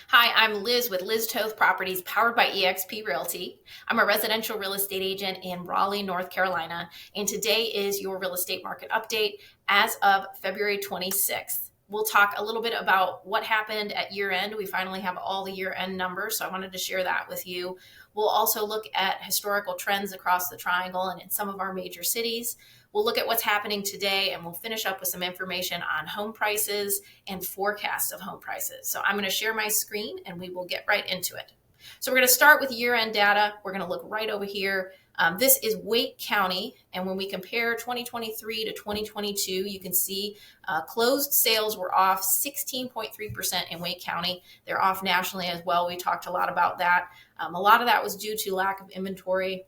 Hi, I'm Liz with Liz Toth Properties, powered by EXP Realty. I'm a residential real estate agent in Raleigh, North Carolina, and today is your real estate market update as of February 26th. We'll talk a little bit about what happened at year end. We finally have all the year end numbers, so I wanted to share that with you. We'll also look at historical trends across the triangle and in some of our major cities. We'll look at what's happening today, and we'll finish up with some information on home prices and forecasts of home prices. So I'm going to share my screen and we will get right into it. So we're going to start with year-end data. We're going to look right over here. This is Wake County, and when we compare 2023 to 2022, you can see closed sales were off 16.3% in Wake County. They're off nationally as well. We talked a lot about that. A lot of that was due to lack of inventory,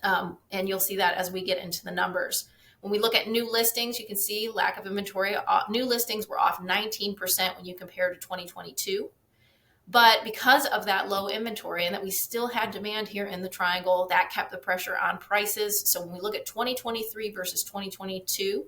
and you'll see that as we get into the numbers. When we look at new listings, you can see lack of inventory. New listings were off 19% when you compare to 2022. But because of that low inventory and that we still had demand here in the triangle, that kept the pressure on prices. So when we look at 2023 versus 2022,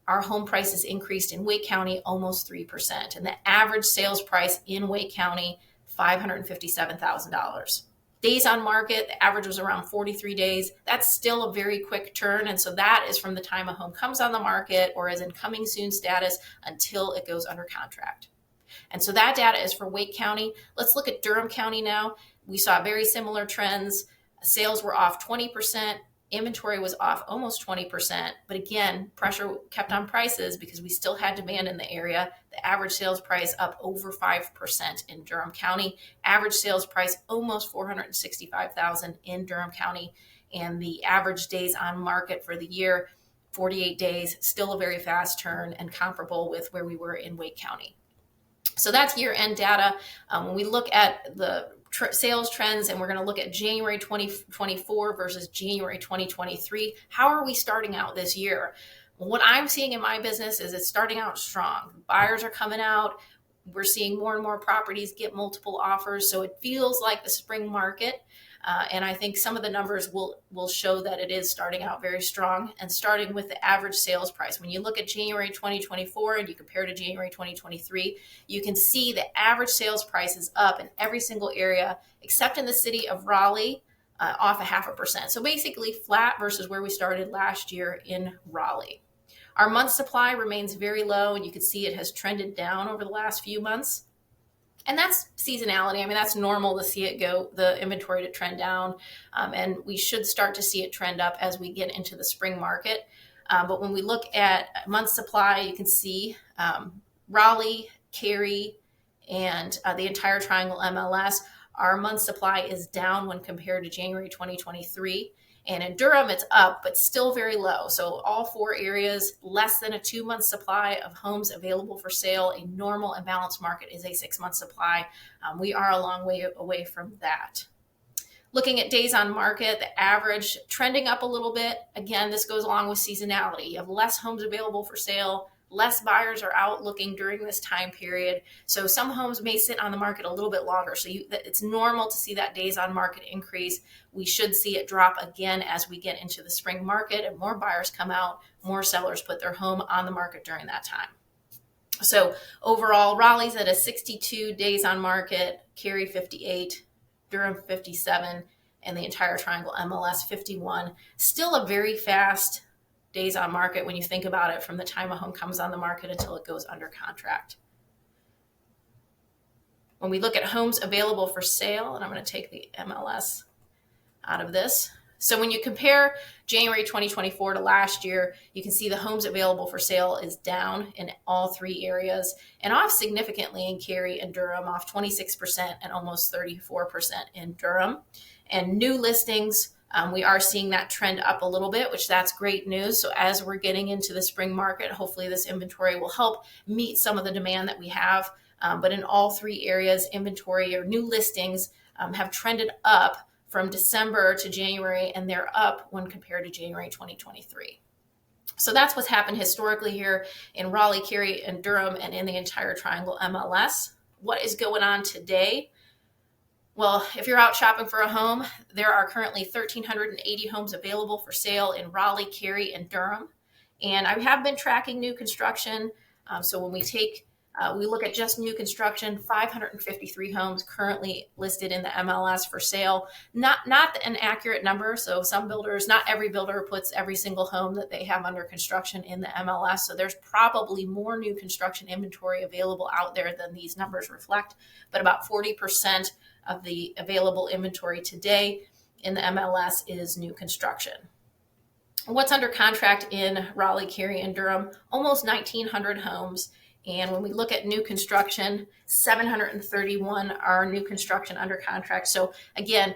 our home prices increased in Wake County almost 3%. And the average sales price in Wake County, $557,000. Days on market, the average was around 43 days. That's still a very quick turn. And so that is from the time a home comes on the market or is in coming soon status until it goes under contract. And so that data is for Wake County. Let's look at Durham County now. We saw very similar trends. Sales were off 20%. Inventory was off almost 20%. But again, pressure kept on prices because we still had demand in the area. The average sales price up over 5% in Durham County. Average sales price almost $465,000 in Durham County. And the average days on market for the year, 48 days, still a very fast turn and comparable with where we were in Wake County. So that's year-end data. When we look at the sales trends, and we're going to look at January 2024 versus January 2023, how are we starting out this year? What I'm seeing in my business is it's starting out strong. Buyers are coming out. We're seeing more and more properties get multiple offers. So it feels like the spring market. And I think some of the numbers will show that it is starting out very strong, and starting with the average sales price. When you look at January 2024 and you compare to January 2023, you can see the average sales price is up in every single area except in the city of Raleigh, off 0.5%. So basically flat versus where we started last year in Raleigh. Our month supply remains very low, and you can see it has trended down over the last few months. And that's seasonality. I mean, that's normal to see it go, the inventory to trend down. And we should start to see it trend up as we get into the spring market. But when we look at month supply, you can see Raleigh, Cary, and the entire Triangle MLS, our month supply is down when compared to January 2023. And in Durham, it's up, but still very low. So all four areas, less than a 2-month supply of homes available for sale. A normal and balanced market is a 6-month supply. We are a long way away from that. Looking at days on market, the average trending up a little bit. Again, this goes along with seasonality. You have less homes available for sale. Less buyers are out looking during this time period. So some homes may sit on the market a little bit longer. So it's normal to see that days on market increase. We should see it drop again as we get into the spring market and more buyers come out, more sellers put their home on the market during that time. So overall, Raleigh's at a 62 days on market, Cary 58, Durham 57, and the entire Triangle MLS 51. Still a very fast days on market when you think about it, from the time a home comes on the market until it goes under contract. When we look at homes available for sale, and I'm going to take the MLS out of this. So when you compare January 2024 to last year, you can see the homes available for sale is down in all three areas and off significantly in Cary and Durham, off 26% and almost 34% in Durham. And new listings, we are seeing that trend up a little bit, which that's great news. So as we're getting into the spring market, hopefully this inventory will help meet some of the demand that we have. But in all three areas, inventory or new listings have trended up from December to January, and they're up when compared to January 2023. So that's what's happened historically here in Raleigh, Cary, and Durham, and in the entire Triangle MLS. What is going on today? Well, if you're out shopping for a home, there are currently 1,380 homes available for sale in Raleigh, Cary, and Durham. And I have been tracking new construction. So when we take We look at just new construction, 553 homes currently listed in the MLS for sale. Not an accurate number. So some builders, not every builder puts every single home that they have under construction in the MLS. So there's probably more new construction inventory available out there than these numbers reflect. But about 40% of the available inventory today in the MLS is new construction. What's under contract in Raleigh, Cary, and Durham? Almost 1,900 homes. And when we look at new construction, 731 are new construction under contract. So again,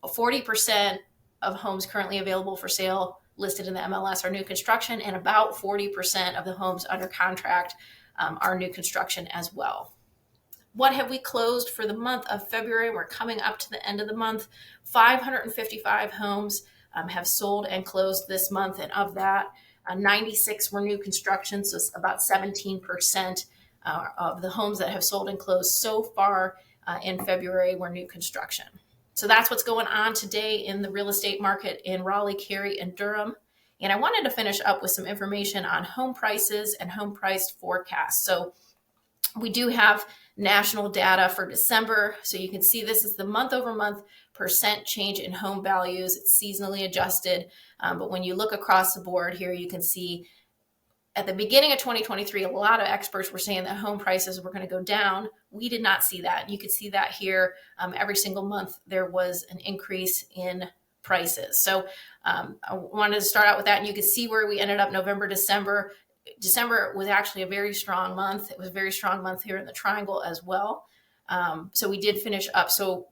40% of homes currently available for sale listed in the MLS are new construction, and about 40% of the homes under contract are new construction as well. What have we closed for the month of February? We're coming up to the end of the month. 555 homes have sold and closed this month, and of that, 96 were new construction, so it's about 17% of the homes that have sold and closed so far in February were new construction. So that's what's going on today in the real estate market in Raleigh, Cary, and Durham. And I wanted to finish up with some information on home prices and home price forecasts. So we do have national data for December. So you can see this is the month over month percent change in home values. It's seasonally adjusted. But when you look across the board here, you can see at the beginning of 2023, a lot of experts were saying that home prices were going to go down. We did not see that. You could see that here. Every single month, there was an increase in prices. So I wanted to start out with that. And you could see where we ended up November, December. December was actually a very strong month. It was a very strong month here in the Triangle as well. So we did finish up. So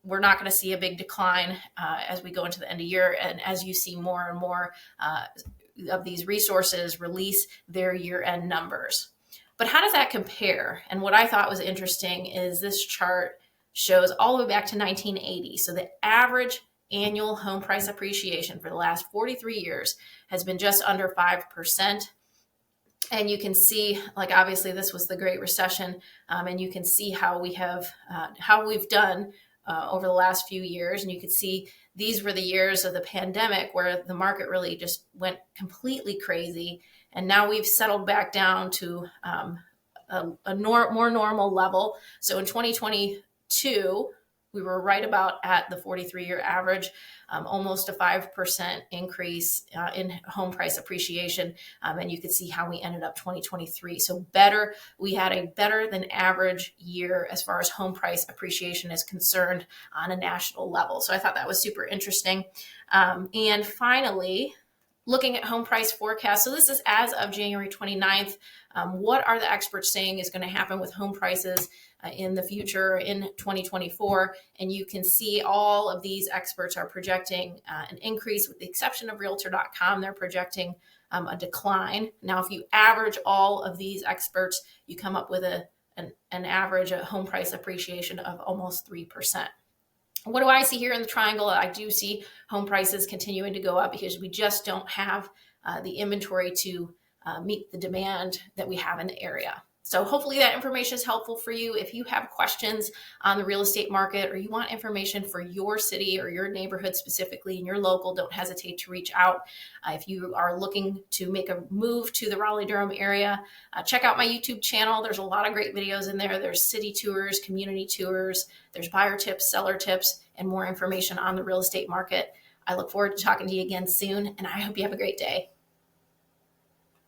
we're not going to see a big decline as we go into the end of the year. And as you see more and more of these resources release their year-end numbers. But how does that compare? And what I thought was interesting is this chart shows all the way back to 1980. So the average annual home price appreciation for the last 43 years has been just under 5%. And you can see, like, obviously this was the Great Recession, and you can see how we've done over the last few years. And you can see these were the years of the pandemic where the market really just went completely crazy. And now we've settled back down to more normal level. So in 2022, we were right about at the 43-year average, almost a 5% increase in home price appreciation. And you could see how we ended up 2023. So we had a better than average year as far as home price appreciation is concerned on a national level. So I thought that was super interesting. And finally, looking at home price forecasts. So this is as of January 29th. What are the experts saying is going to happen with home prices in the future in 2024? And you can see all of these experts are projecting an increase, with the exception of Realtor.com. They're projecting a decline. Now, if you average all of these experts, you come up with an average home price appreciation of almost 3%. What do I see here in the Triangle? I do see home prices continuing to go up because we just don't have the inventory to meet the demand that we have in the area. So hopefully that information is helpful for you. If you have questions on the real estate market, or you want information for your city or your neighborhood specifically in your local, don't hesitate to reach out. If you are looking to make a move to the Raleigh-Durham area, check out my YouTube channel. There's a lot of great videos in there. There's city tours, community tours, there's buyer tips, seller tips, and more information on the real estate market. I look forward to talking to you again soon, and I hope you have a great day.